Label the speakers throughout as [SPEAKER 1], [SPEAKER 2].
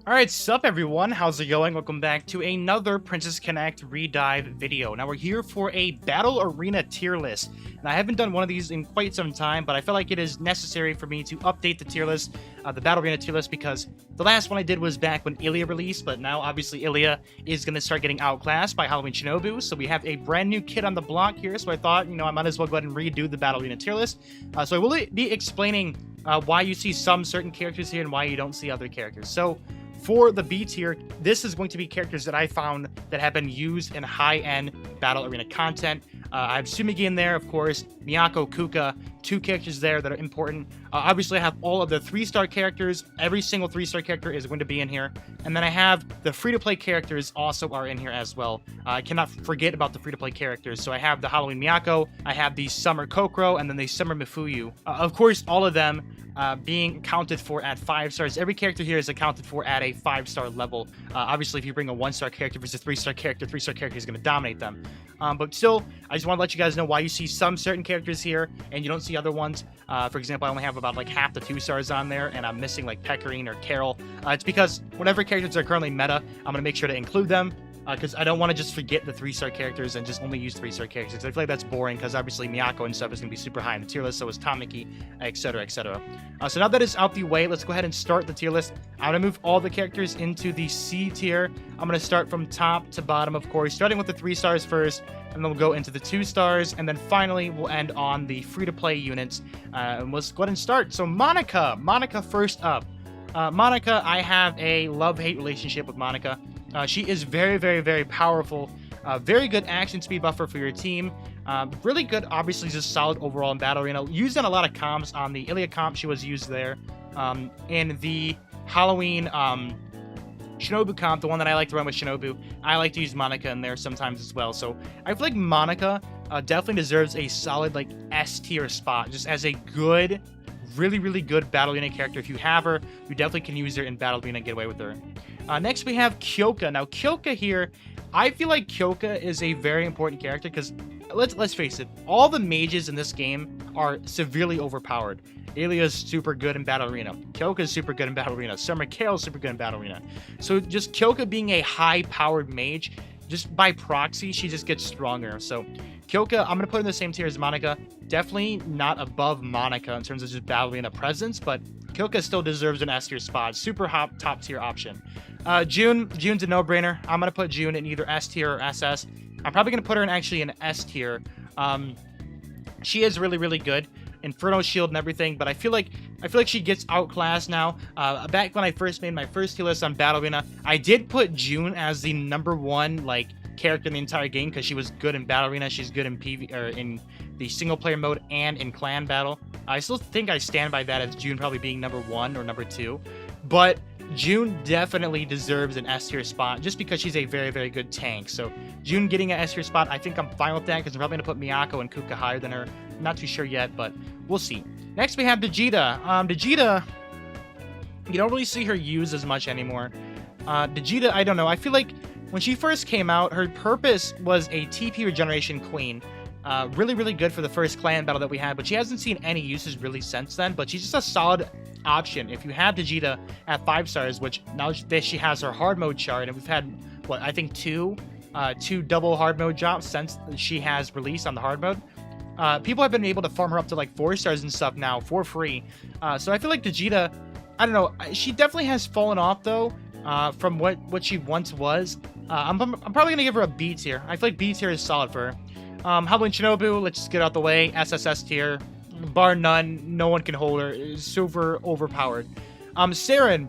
[SPEAKER 1] Alright, sup everyone, how's it going? Welcome back to another Princess Connect Redive video. Now we're here for a Battle Arena tier list, and I haven't done one of these in quite some time, but I feel like it is necessary for me to update the tier list, the Battle Arena tier list, because the last one I did was back when Ilya released, but now obviously Ilya is going to start getting outclassed by Halloween Shinobu, so we have a brand new kid on the block here, so I thought, I might as well go ahead and redo the Battle Arena tier list. So I will be explaining why you see some certain characters here and why you don't see other characters. So for the B tier, this is going to be characters that I found that have been used in high-end Battle Arena content. I have Sumigi in there, of course, Miyako, Kuka, two characters there that are important. Obviously, I have all of the 3-star characters. Every single 3-star character is going to be in here. And then I have the free-to-play characters also are in here as well. I cannot forget about the free-to-play characters. So I have the Halloween Miyako, I have the Summer Kokoro, and then the Summer Mifuyu. Of course, all of them being accounted for at 5 stars. Every character here is accounted for at a 5-star level. Obviously, if you bring a 1-star character versus a 3-star character, 3-star character is going to dominate them. But still, I just want to let you guys know why you see some certain characters here and you don't see other ones. For example, I only have about like half the 2 stars on there, and I'm missing like Pecorine or Carol. It's because whatever characters are currently meta, I'm going to make sure to include them. Because I don't want to just forget the 3-star characters and just only use 3-star characters. Because I feel like that's boring, because obviously Miyako and stuff is going to be super high in the tier list, so is Tamaki, etc., etc. So now that is out the way, let's go ahead and start the tier list. I'm going to move all the characters into the C tier. I'm going to start from top to bottom, of course, starting with the 3 stars first, and then we'll go into the 2 stars, and then finally we'll end on the free-to-play units. And let's go ahead and start. So Monica first up. Monica, I have a love-hate relationship with Monica. She is very, very, very powerful. Very good action speed buffer for your team. Really good, obviously, just solid overall in Battle Arena. Used in a lot of comps. On the Ilya comp, she was used there. In the Halloween Shinobu comp, the one that I like to run with Shinobu, I like to use Monica in there sometimes as well. So I feel like Monica definitely deserves a solid like S tier spot, just as a good, really, really good Battle Arena character. If you have her, you definitely can use her in Battle Arena and get away with her. Next, we have Kyoka. Now, Kyoka here, I feel like Kyoka is a very important character because, let's face it, all the mages in this game are severely overpowered. Ilya's super good in Battle Arena. Kyoka's super good in Battle Arena. Summer Carol's super good in Battle Arena. So just Kyoka being a high-powered mage, just by proxy, she just gets stronger. So Kyoka, I'm going to put in the same tier as Monica. Definitely not above Monica in terms of just Battle Arena presence, but Kyoka still deserves an S tier spot. Super hot top tier option. June's a no-brainer. I'm going to put June in either S tier or SS. I'm probably going to put her in actually an S tier. She is really, really good. Inferno Shield and everything, but I feel like she gets outclassed now. Back when I first made my first tier list on Battle Arena, I did put June as the #1 like character in the entire game because she was good in Battle Arena. She's good in PV or in the single player mode and in clan battle. I still think I stand by that as June probably being #1 or #2, but June definitely deserves an S tier spot just because she's a very, very good tank. So June getting an S tier spot, I think I'm fine with that because I'm probably going to put Miyako and Kuka higher than her. I'm not too sure yet, but we'll see. Next, we have Vegeta. Vegeta, you don't really see her used as much anymore. Vegeta, I don't know. I feel like when she first came out, her purpose was a TP regeneration queen. Really, really good for the first clan battle that we had, but she hasn't seen any uses really since then, but she's just a solid option. If you have Vegeta at 5 stars, which now that she has her hard mode chart, and we've had, what, I think two double hard mode drops since she has released on the hard mode. People have been able to farm her up to like 4 stars and stuff now for free. So I feel like Vegeta, I don't know, she definitely has fallen off though, from what she once was. I'm probably gonna give her a B tier. I feel like B tier is solid for her. Halloween Shinobu, let's just get out the way. SSS tier, bar none. No one can hold her. Is super overpowered. Saren.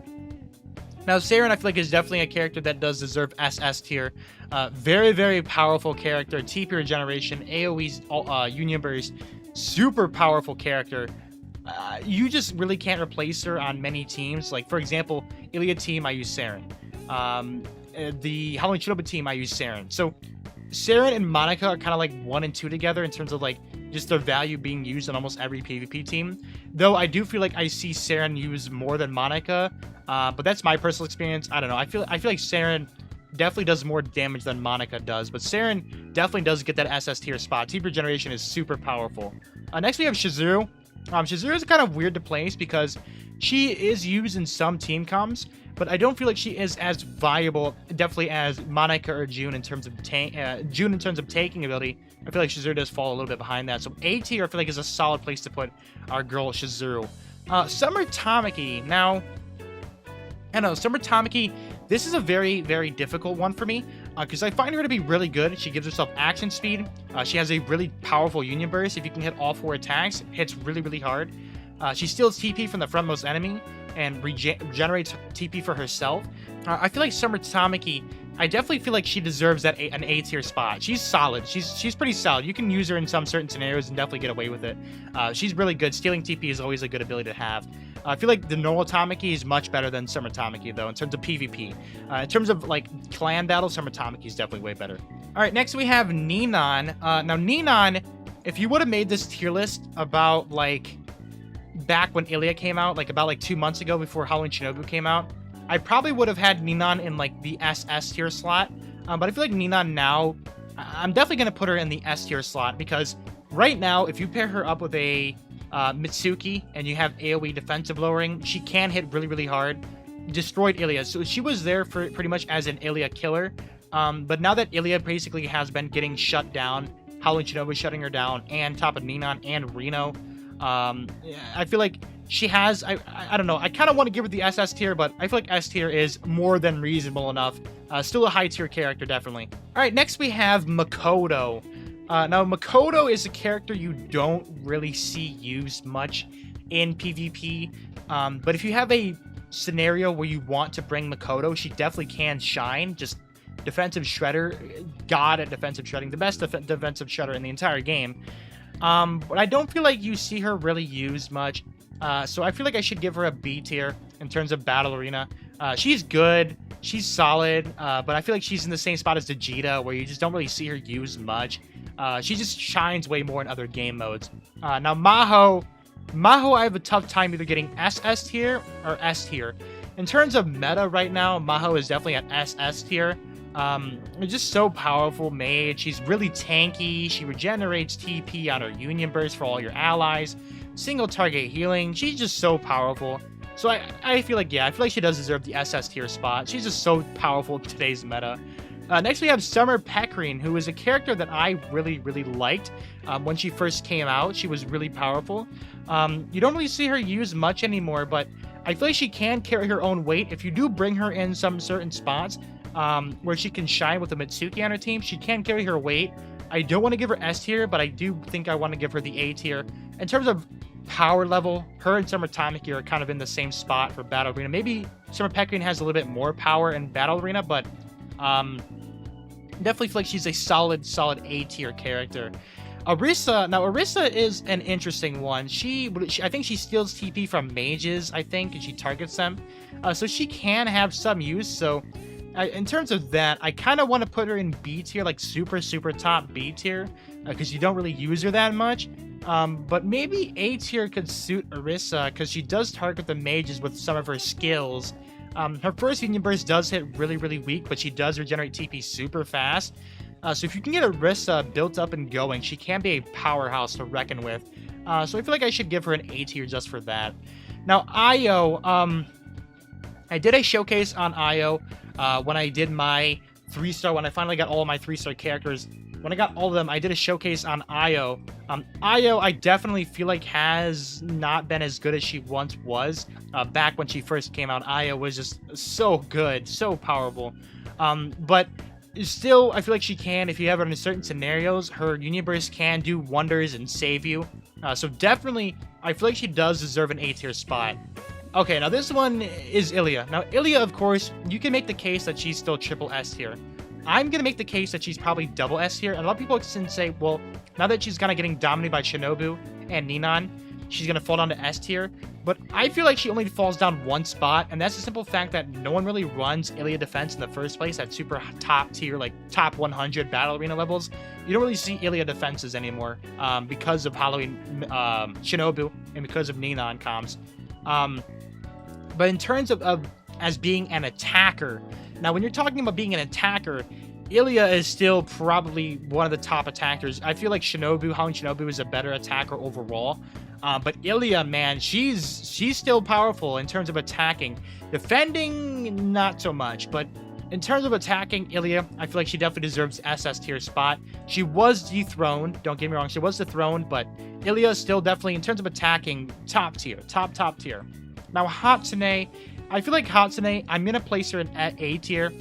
[SPEAKER 1] Now, Saren, I feel like is definitely a character that does deserve SS tier. Very, very powerful character. TP regeneration, AoE's Union Burst. Super powerful character. You just really can't replace her on many teams. Like, for example, Ilya team, I use Saren. The Halloween Shinobu team, I use Saren. So Saren and Monica are kind of like 1 and 2 together in terms of like just their value being used on almost every PvP team. Though I do feel like I see Saren used more than Monica, but that's my personal experience. I don't know. I feel like Saren definitely does more damage than Monica does, but Saren definitely does get that SS tier spot. TP regeneration is super powerful. Next we have Shizuru. Shizuru is kind of weird to place because She is used in some team comps, but I don't feel like she is as viable, definitely as Monica or June in terms of June in terms of taking ability. I feel like Shizuru does fall a little bit behind that. So A tier, I feel like, is a solid place to put our girl Shizuru. Summer Tamaki. Now, I don't know, Summer Tamaki, this is a very, very difficult one for me because I find her to be really good. She gives herself action speed. She has a really powerful Union Burst. If you can hit all 4 attacks, hits really, really hard. She steals TP from the frontmost enemy and regenerates TP for herself. I feel like Summer Tamaki, I definitely feel like she deserves that an A tier spot. She's solid. She's pretty solid. You can use her in some certain scenarios and definitely get away with it. She's really good. Stealing TP is always a good ability to have. I feel like the normal Tamaki is much better than Summer Tamaki, though, in terms of PvP. In terms of, like, clan battles, Summer Tamaki is definitely way better. All right, next we have Ninon. Now, Ninon, if you would have made this tier list about, like, back when Ilya came out, like, about, like, 2 months ago before Halloween Shinobu came out, I probably would have had Ninon in, like, the SS tier slot. But I feel like Ninon now, I'm definitely going to put her in the S tier slot because right now, if you pair her up with a Mitsuki and you have AoE defensive lowering, she can hit really, really hard. Destroyed Ilya. So she was there for pretty much as an Ilya killer. But now that Ilya basically has been getting shut down, Halloween Shinobu shutting her down, and top of Ninon and Reno, I feel like she has, I don't know, I kind of want to give her the SS tier, but I feel like S tier is more than reasonable enough. Still a high tier character, definitely. All right, next we have Makoto. Now, Makoto is a character you don't really see used much in PvP, but if you have a scenario where you want to bring Makoto, she definitely can shine. Just defensive shredder, god at defensive shredding, the best defensive shredder in the entire game. But I don't feel like you see her really used much, so I feel like I should give her a B tier in terms of Battle Arena. She's good, she's solid, but I feel like she's in the same spot as Vegeta, where you just don't really see her used much. She just shines way more in other game modes. Now, Maho, I have a tough time either getting SS tier or S tier. In terms of meta right now, Maho is definitely at SS tier. Just so powerful mage. She's really tanky. She regenerates TP on her Union Burst for all your allies. Single target healing. She's just so powerful. So I feel like, yeah, I feel like she does deserve the SS tier spot. She's just so powerful in today's meta. Next, we have Summer Pecrine, who is a character that I really, really liked when she first came out. She was really powerful. You don't really see her used much anymore, but I feel like she can carry her own weight. If you do bring her in some certain spots where she can shine with a Mitsuki on her team, she can carry her weight. I don't want to give her S tier, but I do think I want to give her the A tier. In terms of power level, her and Summer Tamaki are kind of in the same spot for Battle Arena. Maybe Summer Pecrine has a little bit more power in Battle Arena, but definitely feel like she's a solid A tier character. Orisa is an interesting one. I think she steals TP from mages, I think, and she targets them. So she can have some use. So in terms of that, I kind of want to put her in B tier, like super, super top B tier, because you don't really use her that much. But maybe A tier could suit Orisa, because she does target the mages with some of her skills. Her first Union Burst does hit really, really weak, but she does regenerate TP super fast. So if you can get Orisa built up and going, she can be a powerhouse to reckon with. So I feel like I should give her an A tier just for that. Now, Io, I did a showcase on Io when I did my 3-star, when I finally got all of my 3-star characters. When I got all of them, I did a showcase on Io. Io, I definitely feel like has not been as good as she once was. Back when she first came out, Io was just so good, so powerful. But still, I feel like she can, if you have her in certain scenarios, her Union Burst can do wonders and save you. So definitely, I feel like she does deserve an A tier spot. Okay, now this one is Ilya. Now, Ilya, of course, you can make the case that she's still triple S tier. I'm going to make the case that she's probably double S tier, and a lot of people can say, well, now that she's kind of getting dominated by Shinobu and Ninon, she's going to fall down to S tier. But I feel like she only falls down one spot, and that's the simple fact that no one really runs Ilya defense in the first place at super top tier, like top 100 Battle Arena levels. You don't really see Ilya defenses anymore because of Halloween Shinobu and because of Ninon comms. But in terms of as being an attacker, now when you're talking about being an attacker, Ilya is still probably one of the top attackers. I feel like Halloween Shinobu is a better attacker overall. But Ilya, man, she's still powerful in terms of attacking. Defending, not so much, but in terms of attacking, Ilya, I feel like she definitely deserves SS tier spot. She was dethroned, don't get me wrong, she was dethroned, but Ilya is still definitely, in terms of attacking, top tier, top tier. Now, Hatsune, I feel like Hatsune, I'm going to place her at A tier.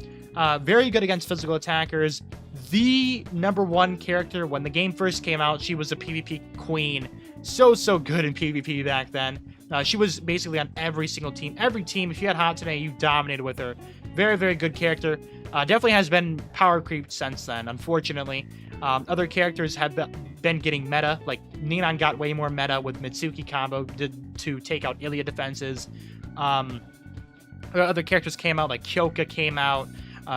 [SPEAKER 1] Very good against physical attackers. The #1 character when the game first came out. She was a PvP queen. So good in PvP back then. She was basically on every single team. Every team, if you had Hatsune, you dominated with her. Very good character. Definitely has been power creeped since then, unfortunately. Other characters have been getting meta. Like, Ninan got way more meta with Mitsuki combo to take out Ilya defenses. Other characters came out, like Kyoka came out.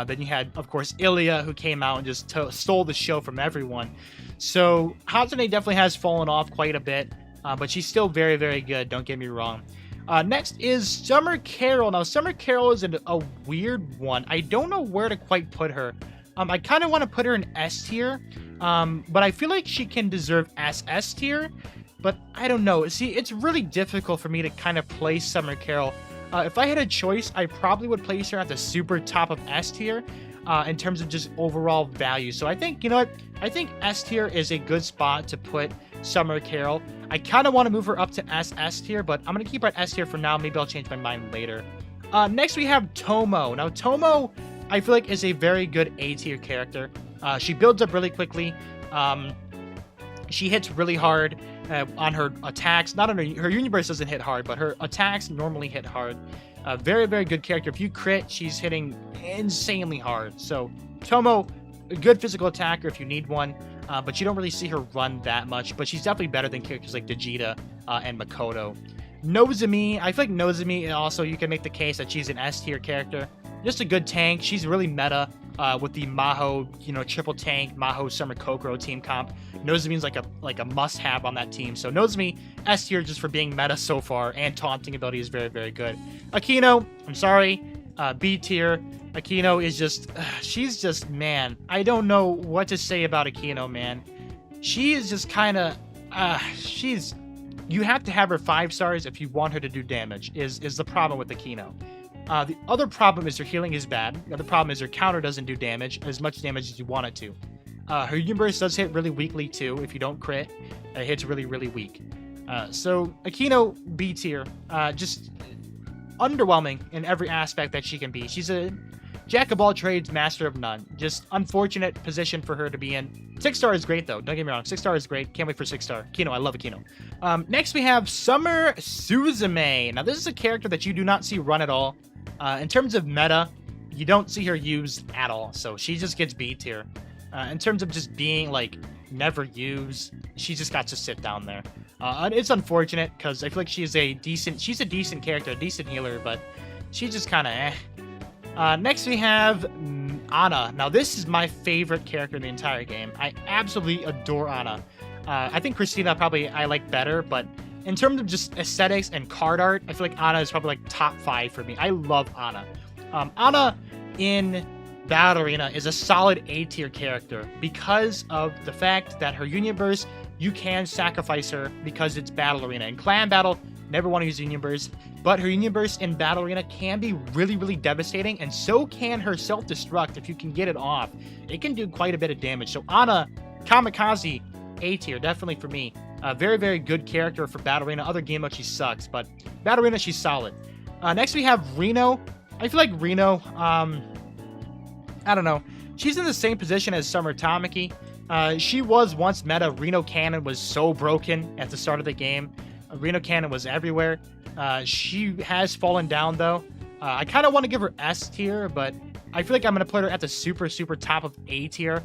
[SPEAKER 1] Then you had, of course, Ilya, who came out and just stole the show from everyone. So Hatsune definitely has fallen off quite a bit, but she's still very good, don't get me wrong. Next is Summer Carol. Now, Summer Carol is a weird one. I don't know where to quite put her. I kind of want to put her in S tier, but I feel like she can deserve SS tier, but I don't know. See, it's really difficult for me to kind of place Summer Carol. If I had a choice, I probably would place her at the super top of S tier in terms of just overall value. So I think, you know what? I think S tier is a good spot to put Summer Carol. I kind of want to move her up to SS tier, but I'm going to keep her at S tier for now. Maybe I'll change my mind later. Next, we have Tomo. Now, Tomo, I feel like, is a very good A tier character. She builds up really quickly. She hits really hard on her attacks. Not on her Union Burst doesn't hit hard, but her attacks normally hit hard. Very good character. If you crit, she's hitting insanely hard. So Tomo, a good physical attacker if you need one, but you don't really see her run that much. But she's definitely better than characters like Vegeta and Makoto. Nozomi, I feel like Nozomi also, you can make the case that she's an S tier character. Just a good tank. She's really meta with the Maho, triple tank, Maho Summer Kokoro team comp. Nozomi's like a must-have on that team. So Nozomi, S tier just for being meta so far, and taunting ability is very good. Akino, I'm sorry, B tier. Akino is just, she's just, man, I don't know what to say about Akino, man. She is just kind of, you have to have her 5 stars if you want her to do damage, is the problem with Akino. The other problem is her healing is bad. The other problem is her counter doesn't do as much damage as you want it to. Her Union Burst does hit really weakly too. If you don't crit, it hits really weak. So Akino, B tier. Just underwhelming in every aspect that she can be. She's a jack of all trades, master of none. Just unfortunate position for her to be in. 6 star is great though. Don't get me wrong. 6 star is great. Can't wait for 6 star. Akino, I love Akino. Next we have Summer Suzume. Now this is a character that you do not see run at all. In terms of meta, you don't see her used at all, so she just gets B tier. In terms of just being, like, never used, she just got to sit down there. It's unfortunate, because I feel like she's a decent character, a decent healer, but she's just kind of eh. Next we have Ana. Now this is my favorite character in the entire game. I absolutely adore Ana. I think Christina probably I like better, but in terms of just aesthetics and card art, I feel like Ana is probably like top 5 for me. I love Ana. Ana in Battle Arena is a solid A tier character because of the fact that her Union Burst, you can sacrifice her because it's Battle Arena. In Clan Battle, never want to use Union Burst, but her Union Burst in Battle Arena can be really devastating, and so can her self-destruct if you can get it off. It can do quite a bit of damage. So Ana, Kamikaze, A tier, definitely for me. Very good character for Battle Arena. Other game modes, she sucks, but Battle Arena, she's solid. Next, we have Reno. I feel like Reno, I don't know. She's in the same position as Summer Tamaki. She was once meta. Reno Cannon was so broken at the start of the game. Reno Cannon was everywhere. She has fallen down, though. I kind of want to give her S tier, but I feel like I'm going to put her at the super top of A tier.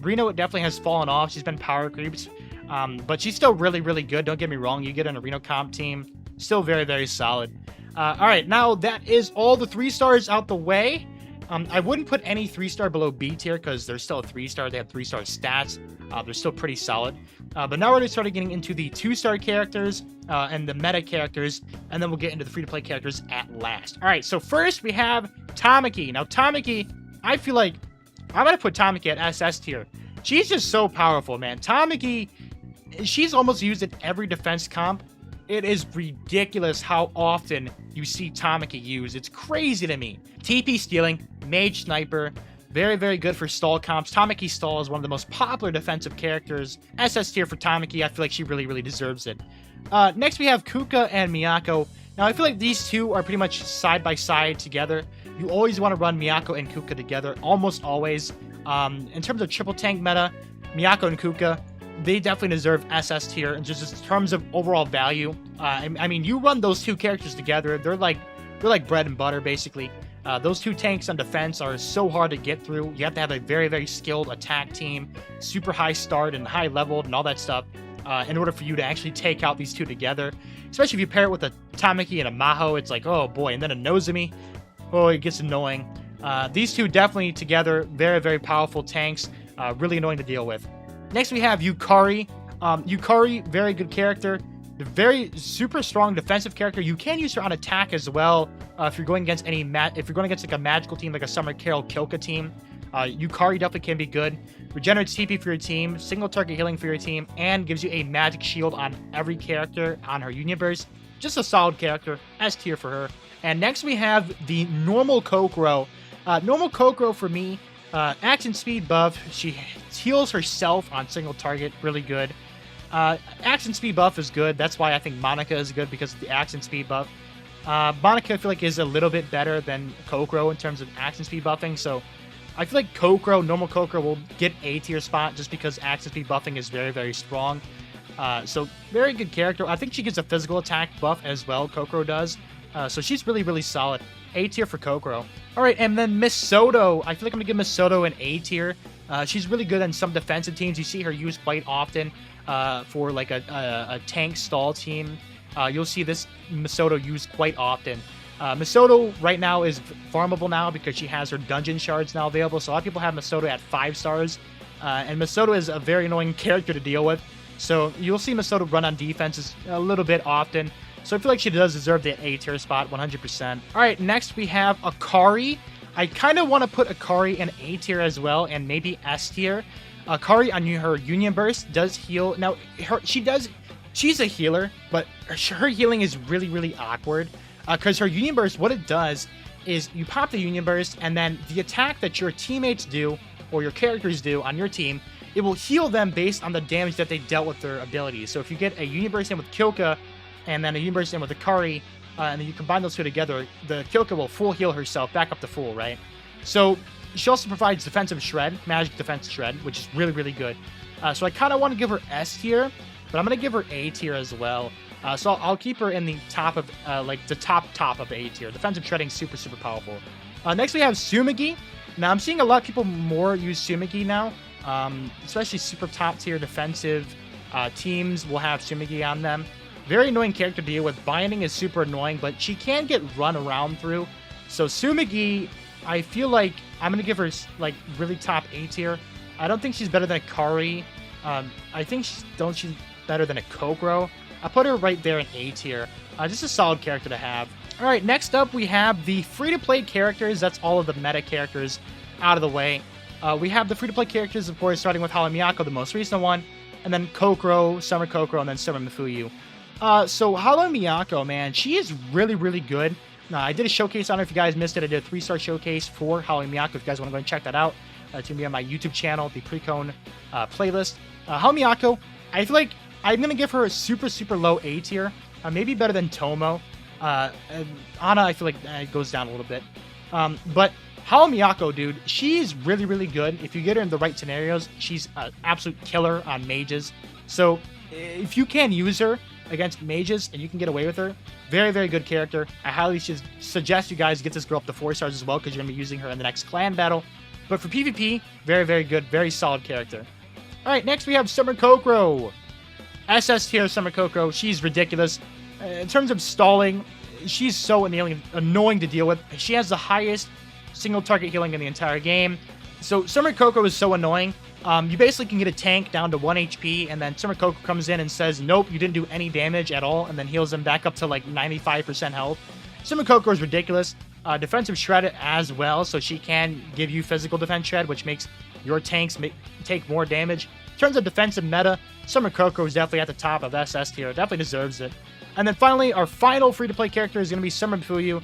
[SPEAKER 1] Reno definitely has fallen off. She's been power creeped. But she's still really good. Don't get me wrong. You get on a Reno comp team. Still very solid. All right, now that is all the 3 stars out the way. I wouldn't put any 3-star below B tier because they're still a 3-star. They have 3-star stats. They're still pretty solid. But now we're going to start getting into the 2-star characters and the meta characters, and then we'll get into the free-to-play characters at last. All right, so first we have Tamaki. Now, Tamaki, I feel like I'm going to put Tamaki at SS tier. She's just so powerful, man. Tamaki, she's almost used in every defense comp. It is ridiculous how often you see Tamaki used. It's crazy to me. TP stealing, mage sniper, very, very good for stall comps. Tamaki stall is one of the most popular defensive characters. SS tier for Tamaki. I feel like she really, really deserves it. Next, we have Kuka and Miyako. Now, I feel like these two are pretty much side by side together. You always want to run Miyako and Kuka together, almost always. In terms of triple tank meta, Miyako and Kuka, they definitely deserve SS tier. And just in terms of overall value, I mean, you run those two characters together, they're like bread and butter, basically. Those two tanks on defense are so hard to get through. You have to have a very, very skilled attack team, super high start and high leveled and all that stuff in order for you to actually take out these two together. Especially if you pair it with a Tamaki and a Maho, it's like, oh boy, and then a Nozomi. Oh, it gets annoying. These two definitely together, very, very powerful tanks, really annoying to deal with. Next, we have Yukari. Yukari, very good character. Very super strong defensive character. You can use her on attack as well if you're going against like a magical team like a Summer Carol Kyoka team. Yukari definitely can be good. Regenerates TP for your team, single target healing for your team, and gives you a magic shield on every character on her Union Burst. Just a solid character. S tier for her. And next we have the normal Kokoro. Normal Kokoro for me, action speed buff. She heals herself on single target, really good. Action speed buff is good. That's why I think Monica is good, because of the action speed buff. Monica, I feel like, is a little bit better than Kokoro in terms of action speed buffing. So I feel like normal Kokoro will get A tier spot just because action speed buffing is very, very strong. So very good character. I think she gets a physical attack buff as well. Kokoro does. So she's really, really solid. A tier for Kokoro. All right, and then Miss Soto. I feel like I'm gonna give Miss Soto an A tier. She's really good on some defensive teams. You see her used quite often for like a tank stall team. You'll see this Masoto used quite often. Masoto right now is farmable now because she has her dungeon shards now available. So a lot of people have Masoto at 5 stars. And Masoto is a very annoying character to deal with. So you'll see Masoto run on defenses a little bit often. So I feel like she does deserve the A tier spot 100%. All right, next we have Akari. I kind of want to put Akari in A tier as well, and maybe S tier. Akari on her Union Burst does heal. Now, she's a healer, but her healing is really, really awkward. Because her Union Burst, what it does is you pop the Union Burst, and then the attack that your teammates do, or your characters do on your team, it will heal them based on the damage that they dealt with their abilities. So if you get a Union Burst in with Kyoka, and then a Union Burst in with Akari, and then you combine those two together, the Kyoka will full heal herself back up to full, right? So she also provides defensive shred, magic defense shred, which is really, really good. So I kind of want to give her S tier, but I'm going to give her A tier as well. So I'll keep her in the top of, like the top of A tier. Defensive shredding, super, super powerful. Next we have Tsumagi. Now I'm seeing a lot of people more use Tsumagi now, especially super top tier defensive teams will have Tsumagi on them. Very annoying character to deal with. Binding is super annoying, but she can get run around through. So Tsumagi, I feel like I'm going to give her like really top A tier. I don't think she's better than Akari. I think she's better than a Kokoro. I'll put her right there in A tier. Just a solid character to have. All right, next up we have the free-to-play characters. That's all of the meta characters out of the way. We have the free-to-play characters, of course, starting with Haru Miyako, the most recent one, and then Kokoro, Summer Kokoro, and then Summer Mifuyu. So Haru Miyako, man, she is really, really good. I did a showcase on her. If you guys missed it, I did a 3-star showcase for Haru Miyako. If you guys want to go and check that out, it's going to be on my YouTube channel, the Priconne playlist. Haru Miyako, I feel like I'm going to give her a super, super low A tier. Maybe better than Tomo. Ana, I feel like it goes down a little bit. But Haru Miyako, dude, she's really, really good. If you get her in the right scenarios, she's an absolute killer on mages. So if you can use her against mages and you can get away with her, very, very good character. I highly suggest you guys get this girl up to 4 stars as well, because you're going to be using her in the next clan battle. But for PvP, very, very good, very solid character. All right, next we have Summer Kokoro. SS tier Summer Kokoro. She's ridiculous. In terms of stalling, she's so annoying to deal with. She has the highest single target healing in the entire game. So Summer Kokoro is so annoying. You basically can get a tank down to 1 HP, and then Summer Kokoro comes in and says, nope, you didn't do any damage at all, and then heals them back up to like 95% health. Summer Kokoro is ridiculous. Defensive shred as well, so she can give you physical defense shred, which makes your tanks take more damage. terms of defensive meta, Summer Coco is definitely at the top of SS tier. Definitely deserves it. And then finally, our final free-to-play character is going to be Summer Fuyu.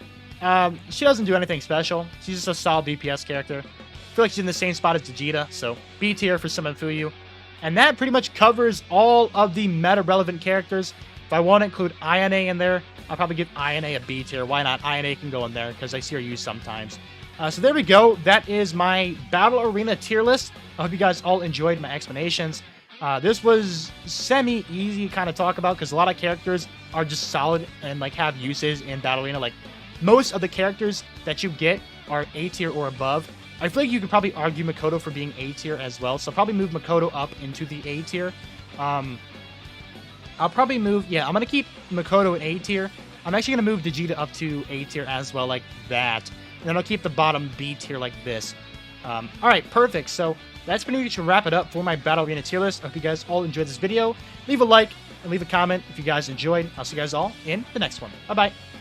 [SPEAKER 1] She doesn't do anything special. She's just a solid DPS character. I feel like she's in the same spot as Vegeta, so B tier for Summer Fuyu. And that pretty much covers all of the meta-relevant characters. If I want to include INA in there, I'll probably give INA a B tier. Why not? INA can go in there because I see her used sometimes. So there we go. That is my Battle Arena tier list. I hope you guys all enjoyed my explanations. This was semi-easy to kind of talk about because a lot of characters are just solid and like have uses in Battle Arena. Like most of the characters that you get are A tier or above. I feel like you could probably argue Makoto for being A tier as well. So I'll probably move Makoto up into the A tier. I'll probably move, yeah, I'm going to keep Makoto in A tier. I'm actually going to move Vegeta up to A tier as well, like that. And then I'll keep the bottom B tier like this. All right, perfect. So that's pretty much to wrap it up for my Battle Arena tier list. I hope you guys all enjoyed this video. Leave a like and leave a comment if you guys enjoyed. I'll see you guys all in the next one. Bye-bye.